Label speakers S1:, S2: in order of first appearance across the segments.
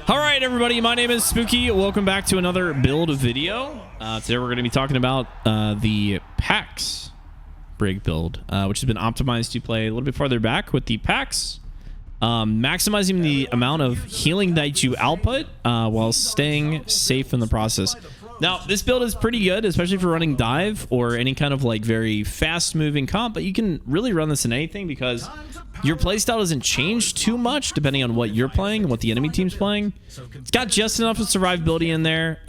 S1: All right, everybody, my name is Spooki. Welcome back to another build video. Today we're going to be talking about the PAX Brig Build, which has been optimized to play a little bit farther back with the PAX, maximizing the amount of healing that you output while staying safe in the process. Now, this build is pretty good, especially for running dive or any kind of like very fast-moving comp, but you can really run this in anything because your playstyle doesn't change too much depending on what you're playing and what the enemy team's playing. It's got just enough of survivability in there.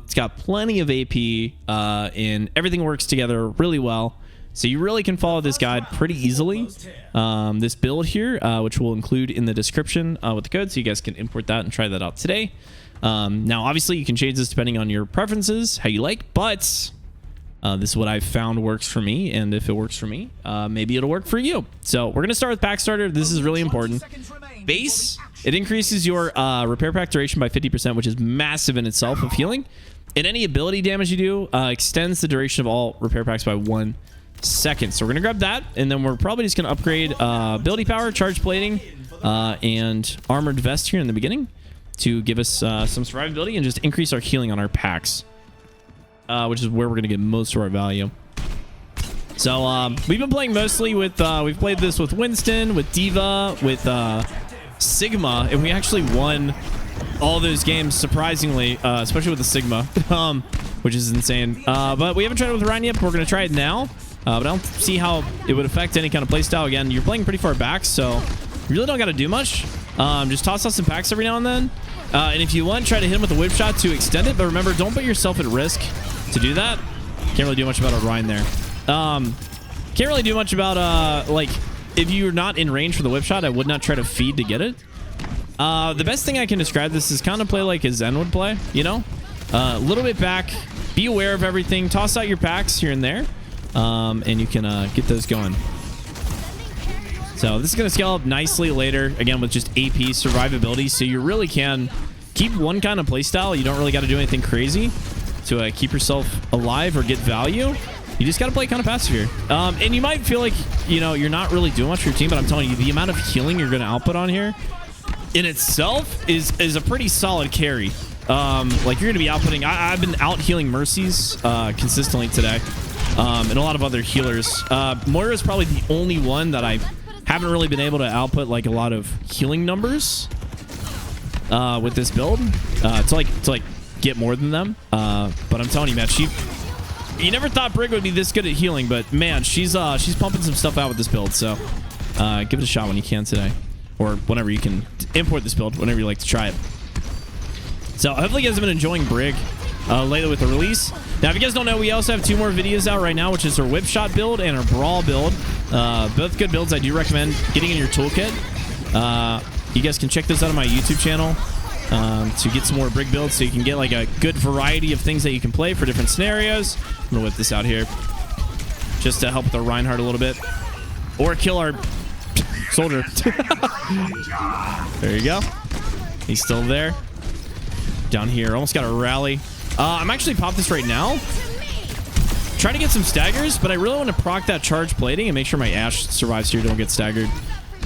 S1: It's got plenty of AP, and everything works together really well. So you really can follow this guide pretty easily. This build here, which we'll include in the description with the code, so you guys can import that and try that out today. Now, obviously, you can change this depending on your preferences, how you like, but this is what I've found works for me, and if it works for me, maybe it'll work for you. So we're going to start with Pack Starter. This is really important. Base, it increases your repair pack duration by 50%, which is massive in itself of healing. And any ability damage you do extends the duration of all repair packs by 1 second. So we're going to grab that, and then we're probably just going to upgrade ability power, charge plating, and armored vest here in the beginning to give us some survivability and just increase our healing on our packs, which is where we're going to get most of our value. So we've been playing mostly with, we've played this with Winston, with Diva, with Sigma, and we actually won all those games, surprisingly, especially with the Sigma, which is insane. But we haven't tried it with Ryan yet, but we're going to try it now. But I don't see how it would affect any kind of playstyle. Again, you're playing pretty far back, so you really don't got to do much. Just toss out some packs every now and then. And if you want, try to hit him with a whip shot to extend it. But remember, don't put yourself at risk to do that. Can't really do much about a Ryan there. Can't really do much about, like, if you're not in range for the whip shot, I would not try to feed to get it. The best thing I can describe this is kind of play like a Zen would play, you know? A little bit back, be aware of everything, toss out your packs here and there, and you can get those going. So this is going to scale up nicely later, again, with just AP survivability, so you really can keep one kind of playstyle. You don't really got to do anything crazy to keep yourself alive or get value. You just got to play kind of passive here. And you might feel like, you know, you're not really doing much for your team, but I'm telling you, the amount of healing you're going to output on here in itself is a pretty solid carry. Like, you're going to be outputting... I've been out healing Mercies consistently today, and a lot of other healers. Moira is probably the only one that I haven't really been able to output like a lot of healing numbers with this build to like get more than them. But I'm telling you, man, you never thought Brig would be this good at healing, but man, she's pumping some stuff out with this build. So give it a shot when you can today, or whenever you can import this build, whenever you like to try it. So hopefully you guys have been enjoying Brig lately with the release. Now, if you guys don't know, we also have 2 more videos out right now, which is our whip shot build and our brawl build. Both good builds. I do recommend getting in your toolkit. You guys can check those out on my YouTube channel to get some more Brig builds, so you can get like a good variety of things that you can play for different scenarios. I'm gonna whip this out here just to help with our Reinhardt a little bit, or kill our soldier. There you go. He's still there. Down here, almost got a rally. I'm actually pop this right now. Trying to get some staggers, but I really want to proc that charge plating and make sure my Ashe survives here, don't get staggered.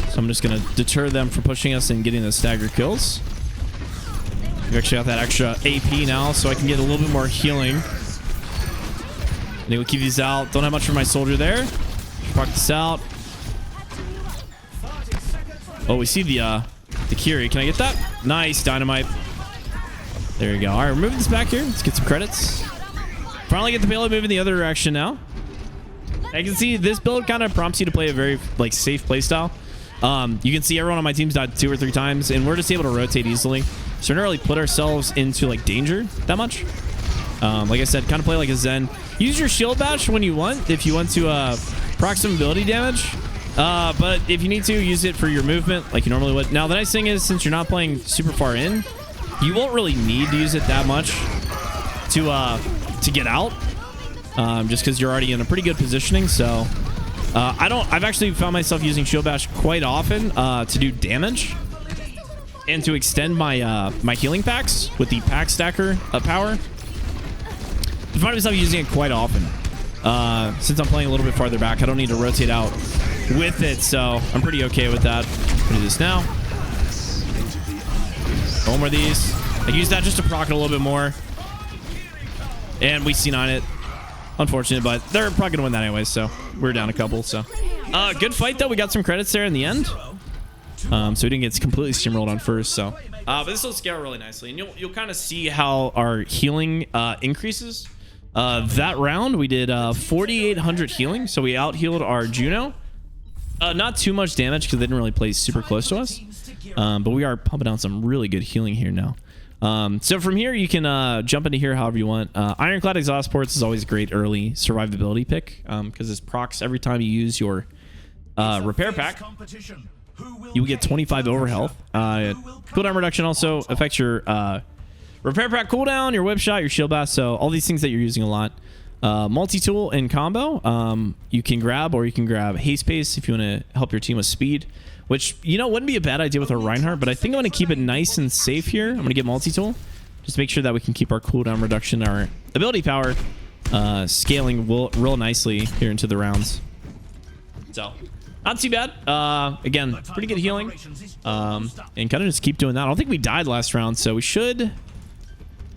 S1: So I'm just going to deter them from pushing us and getting the stagger kills. We actually got that extra AP now, so I can get a little bit more healing. And we'll keep these out. Don't have much for my soldier there. Proc this out. Oh, we see the Kiri. Can I get that? Nice, dynamite. There you go. All right, we're moving this back here. Let's get some credits. Finally get the payload moving the other direction now. I can see this build kind of prompts you to play a very like safe playstyle. You can see everyone on my team's died 2 or 3 times, and we're just able to rotate easily. So we don't really put ourselves into like danger that much. Like I said, kind of play like a Zen. Use your shield bash when you want, if you want to proc some ability damage. But if you need to, use it for your movement like you normally would. Now, the nice thing is, since you're not playing super far in, you won't really need to use it that much to get out, just because you're already in a pretty good positioning. So I've actually found myself using shield bash quite often to do damage and to extend my my healing packs with the pack stacker power. I find myself using it quite often. Since I'm playing a little bit farther back, I don't need to rotate out with it, so I'm pretty okay with that. I'm gonna do this now. One more of these. I use that just to proc it a little bit more. And we C9 it. Unfortunate, but they're probably going to win that anyway, so we're down a couple. So good fight, though. We got some credits there in the end. So we didn't get completely steamrolled on first. So, but this will scale really nicely. And you'll kind of see how our healing increases. That round, we did 4,800 healing. So we out-healed our Juno. Not too much damage because they didn't really play super close to us. But we are pumping out some really good healing here now. So from here, you can jump into here however you want. Ironclad Exhaust Ports is always a great early survivability pick because it's procs every time you use your repair pack. You get 25 over health. Cooldown reduction also affects your repair pack cooldown, your whip shot, your shield blast. So all these things that you're using a lot. Multi-tool in combo, you can grab, or you can grab haste pace if you want to help your team with speed. Which, you know, wouldn't be a bad idea with our Reinhardt, but I think I'm going to keep it nice and safe here. I'm going to get multi-tool. Just make sure that we can keep our cooldown reduction, our ability power scaling real nicely here into the rounds. So, not too bad. Again, pretty good healing. And kind of just keep doing that. I don't think we died last round, so we should...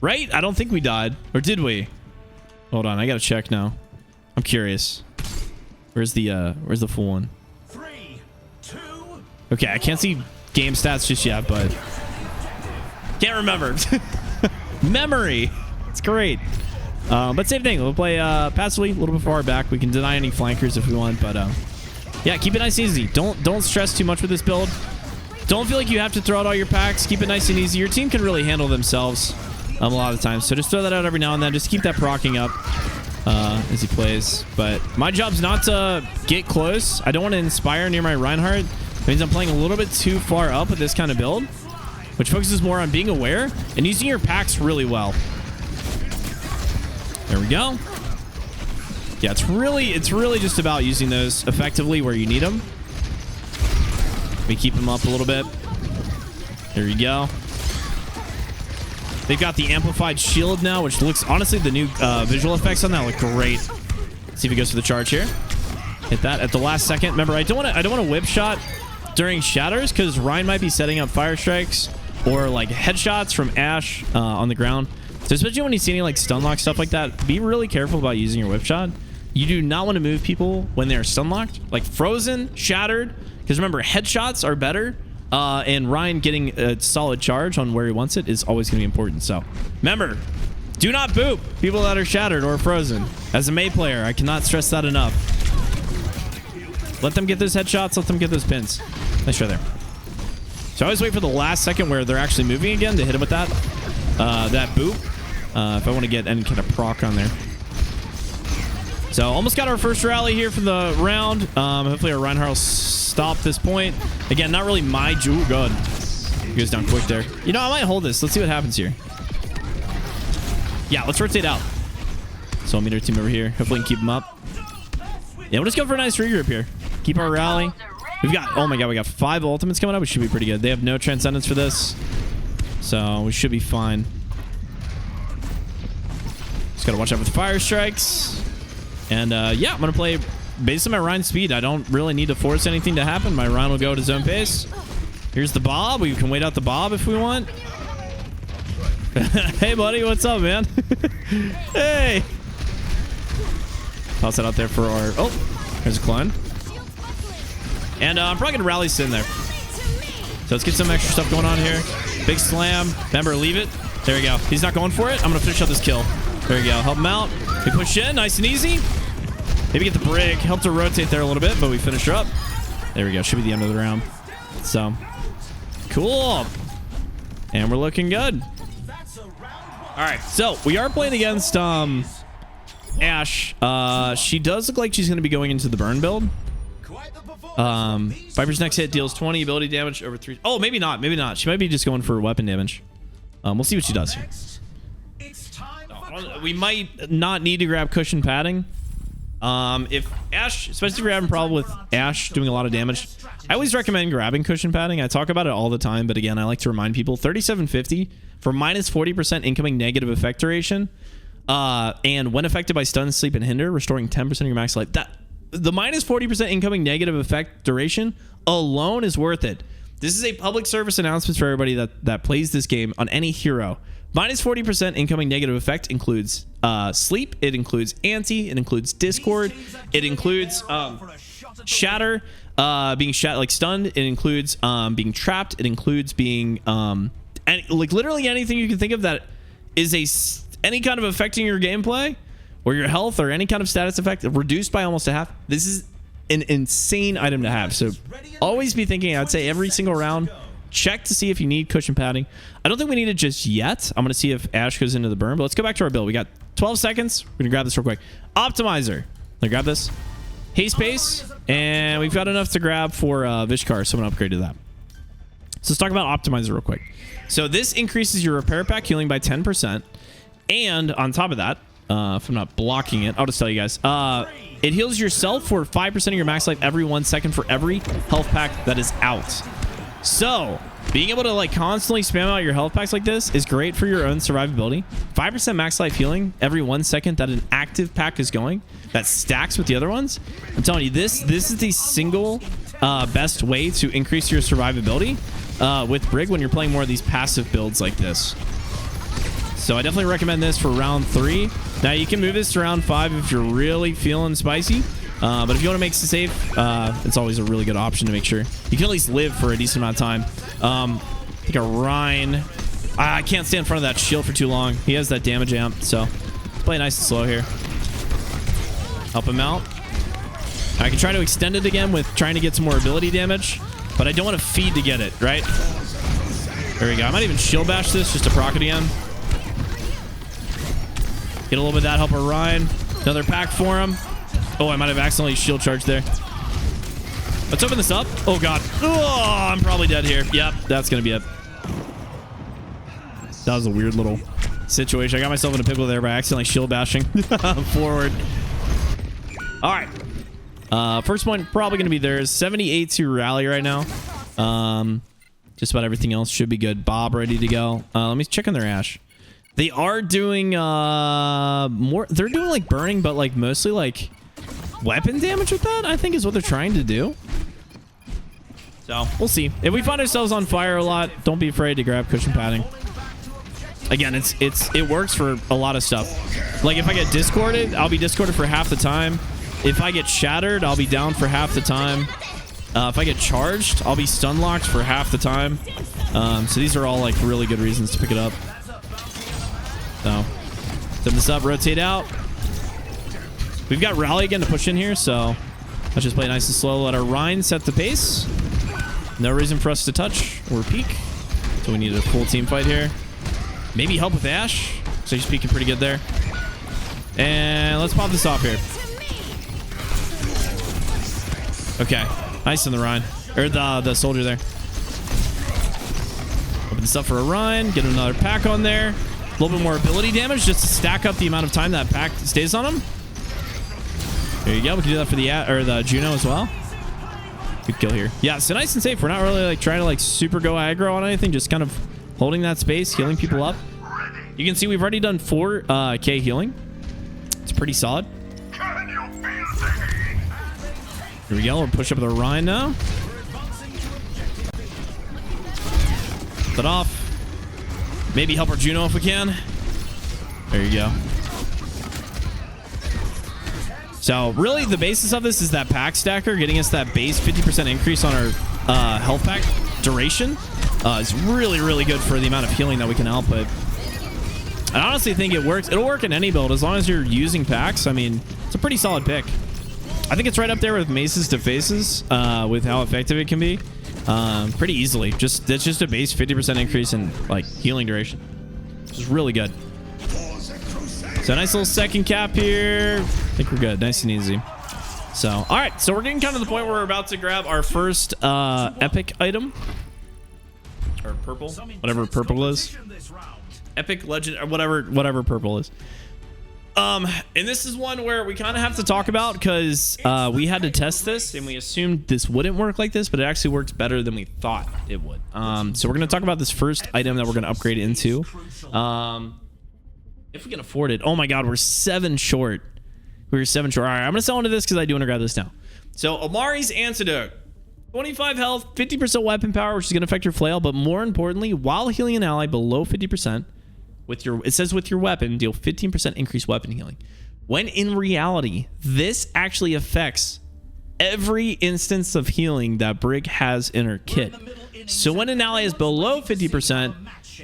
S1: Right? I don't think we died. Or did we? Hold on, I got to check now. I'm curious. Where's the full one? Okay, I can't see game stats just yet, but can't remember. Memory. It's great. But same thing. We'll play passively a little bit far back. We can deny any flankers if we want, but yeah, keep it nice and easy. Don't stress too much with this build. Don't feel like you have to throw out all your packs. Keep it nice and easy. Your team can really handle themselves a lot of the time. So just throw that out every now and then. Just keep that procking up as he plays. But my job's not to get close. I don't want to inspire near my Reinhardt. It means I'm playing a little bit too far up with this kind of build, which focuses more on being aware and using your packs really well. There we go. Yeah, it's really just about using those effectively where you need them. We keep them up a little bit. There you go. They've got the amplified shield now, which looks, honestly, the new visual effects on that look great. Let's see if he goes for the charge here. Hit that at the last second. Remember, I don't want to whip shot during shatters because Ryan might be setting up fire strikes or like headshots from Ash on the ground. So especially when you see any like stun lock stuff like that, be really careful about using your whip shot. You do not want to move people when they're stun locked, like frozen, shattered, because remember, headshots are better. And Ryan getting a solid charge on where he wants it is always going to be important. So remember, do not boop people that are shattered or frozen. As a Mei player, I cannot stress that enough. Let them get those headshots. Let them get those pins. Nice try there. So I always wait for the last second where they're actually moving again to hit him with that boop. If I want to get any kind of proc on there. So almost got our first rally here for the round. Hopefully our Reinhardt will stop this point. Again, not really my jewel. Good. He goes down quick there. You know, I might hold this. Let's see what happens here. Yeah, let's rotate out. So I'll meet our team over here. Hopefully we can keep them up. Yeah, we'll just go for a nice regroup here. Keep our rally. We've got, oh my god, we got 5 ultimates coming up. We should be pretty good. They have no transcendence for this. So we should be fine. Just gotta watch out for the fire strikes. And yeah, I'm gonna play based on my Ryan speed. I don't really need to force anything to happen. My Ryan will go to zone pace. Here's the Bob. We can wait out the Bob if we want. Hey buddy, what's up, man? Hey. Toss that out there for our... Oh, there's a clone. And I'm probably going to rally Sin there. So let's get some extra stuff going on here. Big slam. Remember, leave it. There we go. He's not going for it. I'm going to finish up this kill. There we go. Help him out. We push in. Nice and easy. Maybe get the Brig. Help to rotate there a little bit, but we finish her up. There we go. Should be the end of the round. So, cool. And we're looking good. All right. So, we are playing against... Ash. She does look like she's going to be going into the burn build. Viper's next hit deals 20 ability damage over 3. Oh, maybe not. Maybe not. She might be just going for weapon damage. We'll see what she does here. We might not need to grab cushion padding. If Ash, especially if you're having a problem with Ash doing a lot of damage, I always recommend grabbing cushion padding. I talk about it all the time, but again, I like to remind people 3750 for minus 40% incoming negative effect duration. And when affected by stun, sleep, and hinder, restoring 10% of your max life. That the minus 40% incoming negative effect duration alone is worth it. This is a public service announcement for everybody that plays this game on any hero. Minus 40% incoming negative effect includes sleep. It includes anti. It includes discord. It includes shatter, being like stunned. It includes being trapped. It includes being like literally anything you can think of that is any kind of affecting your gameplay or your health or any kind of status effect reduced by almost a half. This is an insane item to have. So always be thinking, I'd say every single round, check to see if you need cushion padding. I don't think we need it just yet. I'm going to see if Ash goes into the burn, but let's go back to our build. We got 12 seconds. We're going to grab this real quick. Optimizer. Let me grab this. Haste pace. And we've got enough to grab for Vishkar, so I'm going to upgrade to that. So let's talk about Optimizer real quick. So this increases your repair pack healing by 10%. And on top of that, if I'm not blocking it, I'll just tell you guys. It heals yourself for 5% of your max life every 1 second for every health pack that is out. So being able to like constantly spam out your health packs like this is great for your own survivability. 5% max life healing every 1 second that an active pack is going, that stacks with the other ones. I'm telling you, this is the single best way to increase your survivability with Brig when you're playing more of these passive builds like this. So I definitely recommend this for round 3. Now you can move this to round 5 if you're really feeling spicy. But if you want to make it safe, it's always a really good option to make sure you can at least live for a decent amount of time. I think a Rhine. I can't stay in front of that shield for too long. He has that damage amp, so let's play nice and slow here. Help him out. I can try to extend it again with trying to get some more ability damage, but I don't want to feed to get it, right? There we go. I might even shield bash this just to proc it again. Get a little bit of that, help Orion. Another pack for him. Oh, I might have accidentally shield charged there. Let's open this up. Oh, God. Oh, I'm probably dead here. Yep, that's going to be it. That was a weird little situation. I got myself in a pickle there by accidentally shield bashing forward. All right. First point probably going to be theirs. 78 to rally right now. Just about everything else should be good. Bob ready to go. Let me check on their Ash. They are doing more. They're doing like burning, but like mostly like weapon damage with that, I think is what they're trying to do. So we'll see. If we find ourselves on fire a lot, don't be afraid to grab cushion padding. Again, it works for a lot of stuff. Like if I get discorded, I'll be discorded for half the time. If I get shattered, I'll be down for half the time. If I get charged, I'll be stun locked for half the time. So these are all like really good reasons to pick it up. So set this up, rotate out. We've got rally again to push in here, so let's just play nice and slow. Let our Rhine set the pace. No reason for us to touch or peek. So we need a full team fight here. Maybe help with Ash. So he's peeking pretty good there. And let's pop this off here. Okay. Nice in the Rhine. Or the soldier there. Open this up for a Rhine. Get another pack on there. A little bit more ability damage just to stack up the amount of time that pack stays on him. There you go. We can do that for the Juno as well. Good kill here. Yeah, so nice and safe. We're not really like trying to like super go aggro on anything. Just kind of holding that space, healing people up. You can see we've already done 4k healing. It's pretty solid. Here we go. We'll push up the Rhine now. Put that off. Maybe help our Juno if we can. There you go. So really the basis of this is that pack stacker getting us that base 50% increase on our health pack duration. Is really, really good for the amount of healing that we can output. I honestly think it works. It'll work in any build as long as you're using packs. I mean, it's a pretty solid pick. I think it's right up there with maces to faces with how effective it can be. Pretty easily. That's just a base 50% increase in like healing duration. Which is really good. So nice little second cap here. I think we're good. Nice and easy. So, all right. So we're getting kind of the point where we're about to grab our first epic item. Or purple. Whatever purple is. Epic, legend, or whatever purple is. And this is one where we kind of have to talk about because we had to test this and we assumed this wouldn't work like this, but it actually works better than we thought it would. So we're going to talk about this first item that we're going to upgrade into. If we can afford it. Oh my God, we're 7 short. We were 7 short. All right, I'm going to sell into this because I do want to grab this now. So Omari's Antidote. 25 health, 50% weapon power, which is going to affect your flail, but more importantly, while healing an ally below 50%, it says with your weapon, deal 15% increased weapon healing. When in reality, this actually affects every instance of healing that Brig has in her kit. So when an ally is below 50%,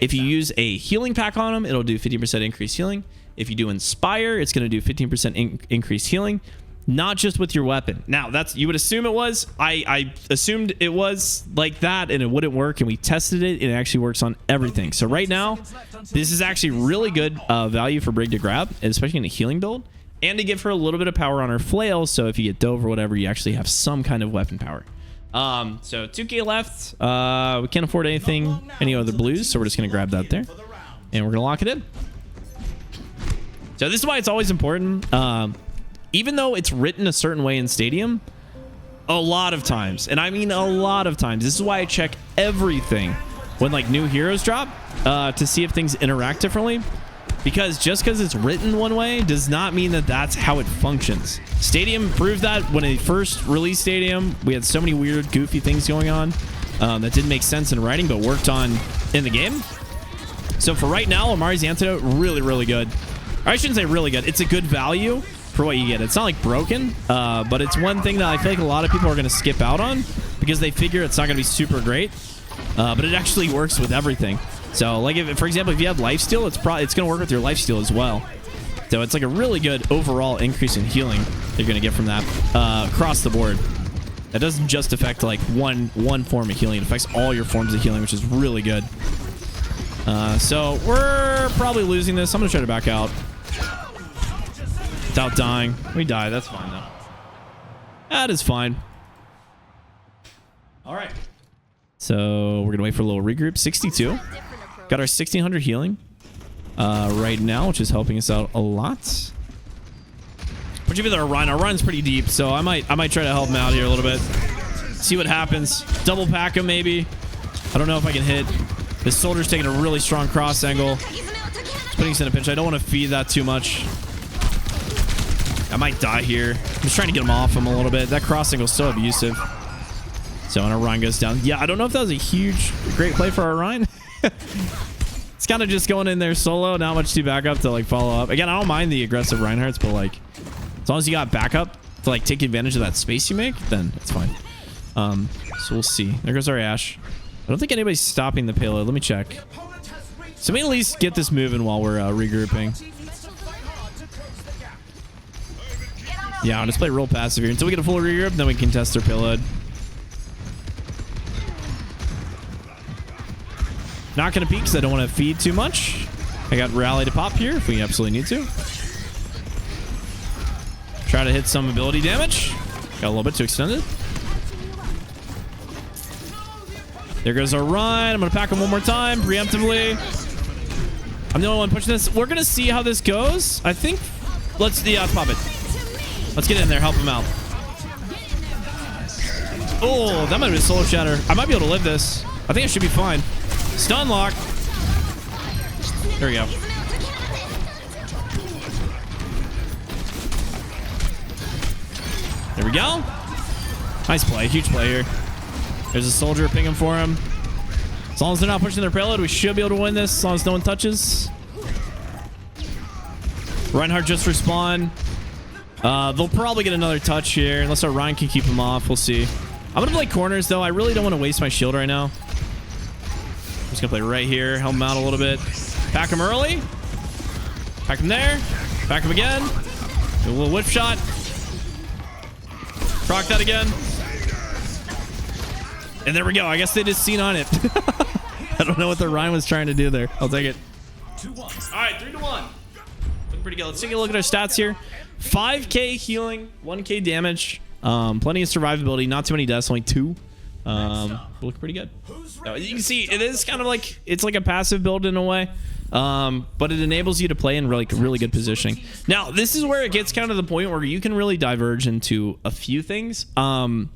S1: if you use a healing pack on them, it'll do 50% increased healing. If you do Inspire, it's going to do 15% increased healing, not just with your weapon. Now, that's, you would assume it was. I assumed it was like that and it wouldn't work, and we tested it and it actually works on everything. So right now, this is actually really good value for Brig to grab, especially in a healing build, and to give her a little bit of power on her flail, so if you get dove or whatever, you actually have some kind of weapon power. So 2k left. We can't afford any other blues, so we're just going to grab that there, and we're going to lock it in. So this is why it's always important. Even though it's written a certain way in Stadium, a lot of times, and I mean a lot of times, this is why I check everything when like new heroes drop to see if things interact differently. Because just because it's written one way does not mean that that's how it functions. Stadium proved that when they first released Stadium. We had so many weird, goofy things going on that didn't make sense in writing, but worked on in the game. So for right now, Amari's Antidote, really, really good. Or I shouldn't say really good. It's a good value for what you get. It's not like broken, but it's one thing that I feel like a lot of people are going to skip out on because they figure it's not going to be super great, but it actually works with everything. So like if, for example, if you have lifesteal, it's going to work with your lifesteal as well. So it's like a really good overall increase in healing you're going to get from that across the board. That doesn't just affect like one form of healing. It affects all your forms of healing, which is really good. So we're probably losing this. I'm going to try to back out without dying. We die. That's fine, though. That is fine. All right. So we're going to wait for a little regroup. 62. Got our 1600 healing right now, which is helping us out a lot. Particularly our run. Our run's pretty deep, so I might try to help him out here a little bit. See what happens. Double pack him, maybe. I don't know if I can hit. This soldier's taking a really strong cross angle. It's putting us in a pinch. I don't want to feed that too much. I might die here. I'm just trying to get him off him a little bit. That cross angle is so abusive. So when Orion goes down. Yeah, I don't know if that was a great play for Orion. It's kind of just going in there solo. Not much to back up to like follow up. Again, I don't mind the aggressive Reinhardts, but like as long as you got backup to like take advantage of that space you make, then it's fine. So we'll see. There goes our Ashe. I don't think anybody's stopping the payload. Let me check. So let me at least get this moving while we're regrouping. Yeah, I'll just play real passive here until we get a full regroup, then we can test their payload. Not going to peek because I don't want to feed too much. I got rally to pop here if we absolutely need to. Try to hit some ability damage. Got a little bit too extended. There goes our run. I'm going to pack him one more time preemptively. I'm the only one pushing this. We're going to see how this goes. I think let's pop it. Let's get in there. Help him out. Oh, that might have been a solo shatter. I might be able to live this. I think I should be fine. Stun lock. There we go. There we go. Nice play. Huge play here. There's a soldier pinging for him. As long as they're not pushing their payload, we should be able to win this as long as no one touches. Reinhardt just respawn. They'll probably get another touch here unless our Ryan can keep him off. We'll see. I'm going to play corners, though. I really don't want to waste my shield right now. I'm just going to play right here. Help him out a little bit. Pack him early. Pack him there. Pack him again. Do a little whip shot. Proc that again. And there we go. I guess they just seen on it. I don't know what the Ryan was trying to do there. I'll take it. 2-1. All right, 3-1. Looking pretty good. Let's take a look at our stats here. 5k healing, 1k damage, plenty of survivability, not too many deaths, only 2. Look pretty good. You can see it is kind of like it's like a passive build in a way, but it enables you to play in really good positioning. Now this is where it gets kind of the point where you can really diverge into a few things. I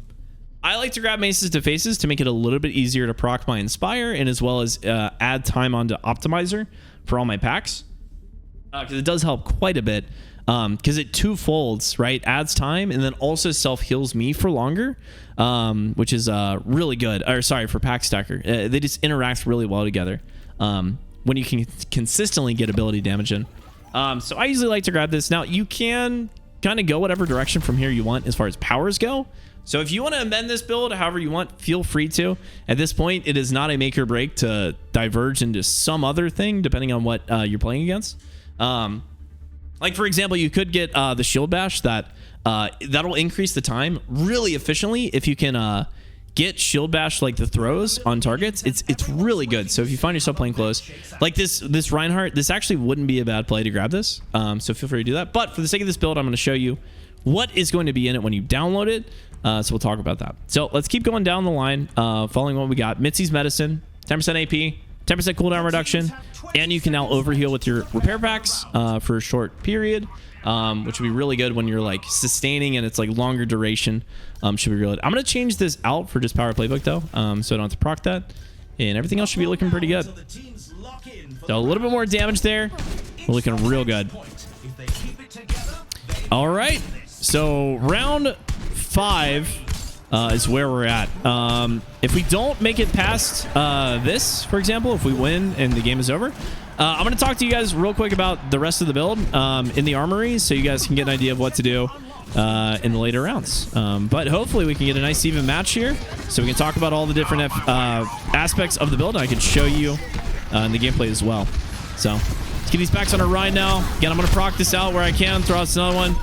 S1: like to grab maces to faces to make it a little bit easier to proc my Inspire, and as well as add time onto Optimizer for all my packs, because it does help quite a bit. because it two-folds, right? Adds time and then also self-heals me for longer, which is really good. Or sorry, for Pack Stacker. They just interact really well together when you can consistently get ability damage in. So I usually like to grab this. Now, you can kind of go whatever direction from here you want as far as powers go. So if you want to amend this build however you want, feel free to. At this point, it is not a make or break to diverge into some other thing depending on what you're playing against. Like, for example, you could get the shield bash that'll increase the time really efficiently if you can get shield bash like the throws on targets. It's really good. So if you find yourself playing close like this Reinhardt, this actually wouldn't be a bad play to grab this. So feel free to do that. But for the sake of this build, I'm going to show you what is going to be in it when you download it. So we'll talk about that. So let's keep going down the line, following what we got. Mitzi's medicine, 10% AP, 10% cooldown reduction, and you can now overheal with your repair packs for a short period, which would be really good when you're like sustaining and it's like longer duration. Should be really good. I'm going to change this out for just power playbook though, so I don't have to proc that, and everything else should be looking pretty good. So a little bit more damage there. We're looking real good. All right, so round 5 is where we're at. If we don't make it past this, for example, if we win and the game is over, I'm going to talk to you guys real quick about the rest of the build in the armory so you guys can get an idea of what to do in the later rounds. But hopefully we can get a nice even match here so we can talk about all the different aspects of the build, and I can show you in the gameplay as well. So let's get these packs on a ride now. Again, I'm going to proc this out where I can, throw out another one.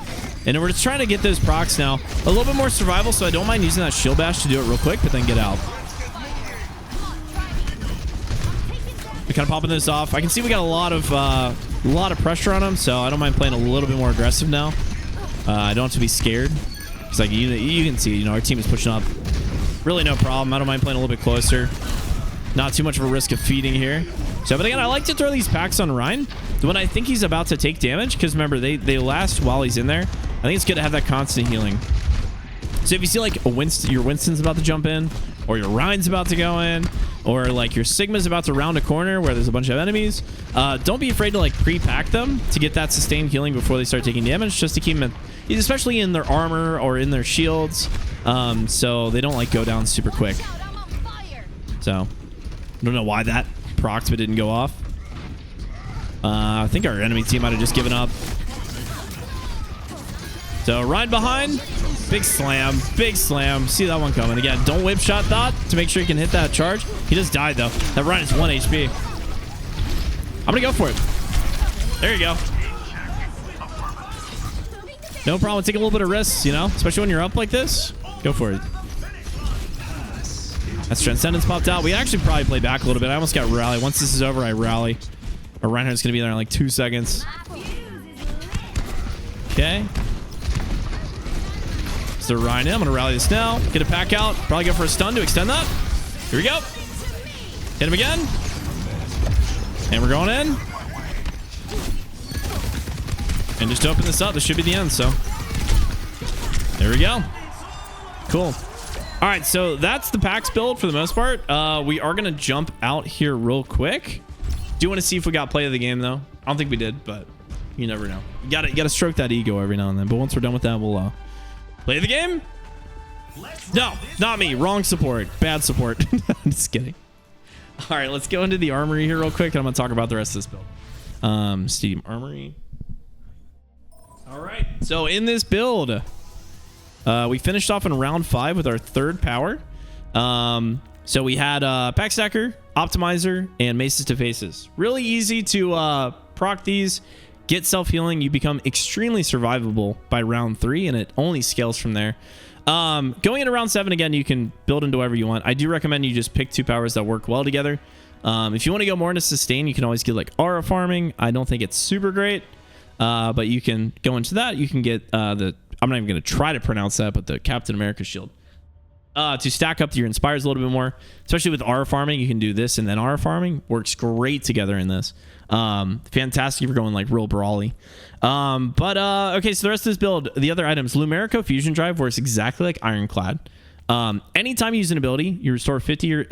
S1: And we're just trying to get those procs now. A little bit more survival, so I don't mind using that shield bash to do it real quick, but then get out. We're kind of popping this off. I can see we got a lot of pressure on them, so I don't mind playing a little bit more aggressive now. I don't have to be scared. It's like you can see, our team is pushing up. Really no problem. I don't mind playing a little bit closer. Not too much of a risk of feeding here. So, but again, I like to throw these packs on Ryan when I think he's about to take damage, because remember, they last while he's in there. I think it's good to have that constant healing. So if you see like your Winston's about to jump in, or your Ryan's about to go in, or like your Sigma's about to round a corner where there's a bunch of enemies, don't be afraid to like pre-pack them to get that sustained healing before they start taking damage, just to keep them, especially in their armor or in their shields, so they don't like go down super quick. So I don't know why that procs but didn't go off. I think our enemy team might have just given up. So Ryan behind, big slam, big slam. See that one coming. Again, don't whip shot that to make sure you can hit that charge. He just died though. That Ryan is 1 HP. I'm gonna go for it. There you go. No problem. Take a little bit of risks, especially when you're up like this. Go for it. That's Transcendence popped out. We actually probably play back a little bit. I almost got rally. Once this is over, I rally. Our Reinhardt's going to be there in like 2 seconds. Okay. So Ryan, I'm going to rally this now. Get a pack out. Probably go for a stun to extend that. Here we go. Hit him again. And we're going in. And just to open this up, this should be the end. So there we go. Cool. All right, so that's the packs build for the most part. We are going to jump out here real quick. Do want to see if we got play of the game, though. I don't think we did, but you never know. You gotta stroke that ego every now and then. But once we're done with that, we'll play the game. No, not me. Wrong support. Bad support. I'm just kidding. All right, let's go into the armory here real quick, and I'm going to talk about the rest of this build. Stadium Armory. All right, so in this build... we finished off in round 5 with our 3rd power. So we had Pack Stacker, Optimizer, and Maces to Faces. Really easy to proc these, get self-healing. You become extremely survivable by round 3, and it only scales from there. Going into round 7, again, you can build into whatever you want. I do recommend you just pick 2 powers that work well together. If you want to go more into sustain, you can always get like aura farming. I don't think it's super great, but you can go into that. You can get I'm not even going to try to pronounce that, but the Captain America shield. To stack up your inspires a little bit more, especially with aura farming. You can do this and then aura farming. Works great together in this. Fantastic if you're going like real brawly. Okay, so the rest of this build, the other items, Lumerica Fusion Drive works exactly like Ironclad. Anytime you use an ability, you restore 50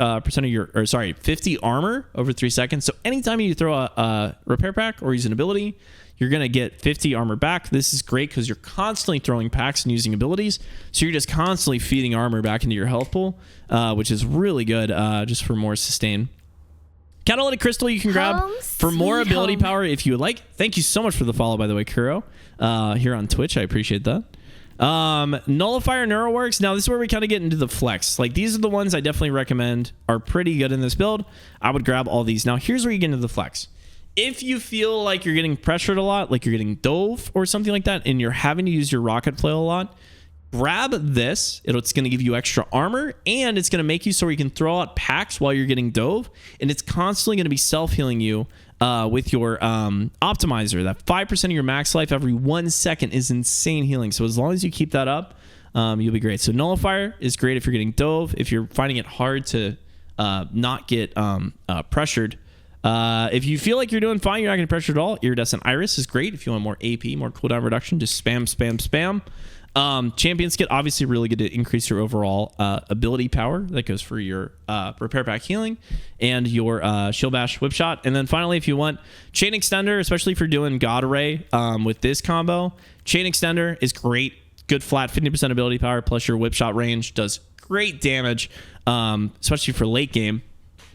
S1: armor over 3 seconds. So anytime you throw a repair pack or use an ability, you're going to get 50 armor back. This is great because you're constantly throwing packs and using abilities. So you're just constantly feeding armor back into your health pool, which is really good just for more sustain. Catalytic Crystal you can grab for more ability power if you would like. Thank you so much for the follow, by the way, Kuro, here on Twitch. I appreciate that. Nullifier Neuroworks. Now, this is where we kind of get into the flex. Like, these are the ones I definitely recommend are pretty good in this build. I would grab all these. Now, here's where you get into the flex. If you feel like you're getting pressured a lot, like you're getting dove or something like that, and you're having to use your rocket flail a lot, grab this. It's going to give you extra armor, and it's going to make you so you can throw out packs while you're getting dove, and it's constantly going to be self-healing you with your optimizer. That 5% of your max life every 1 second is insane healing. So as long as you keep that up, you'll be great. So Nullifier is great if you're getting dove, if you're finding it hard to not get pressured. If you feel like you're doing fine, you're not getting pressured at all, Iridescent Iris is great. If you want more AP, more cooldown reduction, just spam, spam, spam. Champion Skit, obviously really good to increase your overall ability power. That goes for your repair pack healing and your shield bash whip shot. And then finally, if you want Chain Extender, especially if you're doing God Array with this combo, Chain Extender is great. Good flat 50% ability power plus your whip shot range does great damage, especially for late game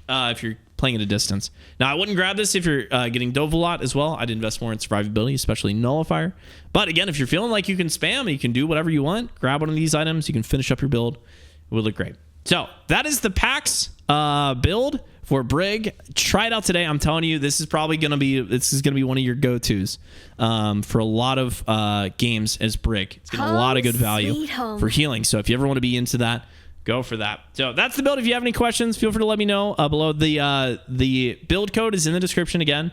S1: if you're playing at a distance. Now, I wouldn't grab this if you're getting dove a lot as well. I'd invest more in survivability, especially Nullifier. But again, if you're feeling like you can spam, you can do whatever you want, grab one of these items, you can finish up your build. It would look great. So that is the packs build for Brig. Try it out today. I'm telling you, this is probably going to be one of your go-tos for a lot of games as Brig. It's getting a lot of good value for healing. So if you ever want to be into that, go for that. So that's the build. If you have any questions, feel free to let me know below. The build code is in the description again.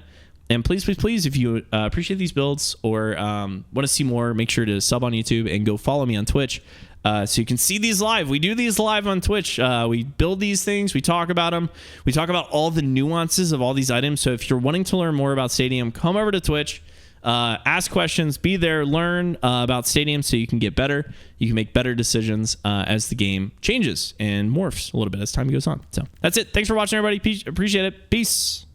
S1: And please, please, please, if you appreciate these builds or want to see more, make sure to sub on YouTube and go follow me on Twitch so you can see these live. We do these live on Twitch. We build these things. We talk about them. We talk about all the nuances of all these items. So if you're wanting to learn more about Stadium, come over to Twitch. Ask questions, be there, learn about Stadium so you can get better. You can make better decisions as the game changes and morphs a little bit as time goes on. So that's it. Thanks for watching, everybody. Appreciate it. Peace.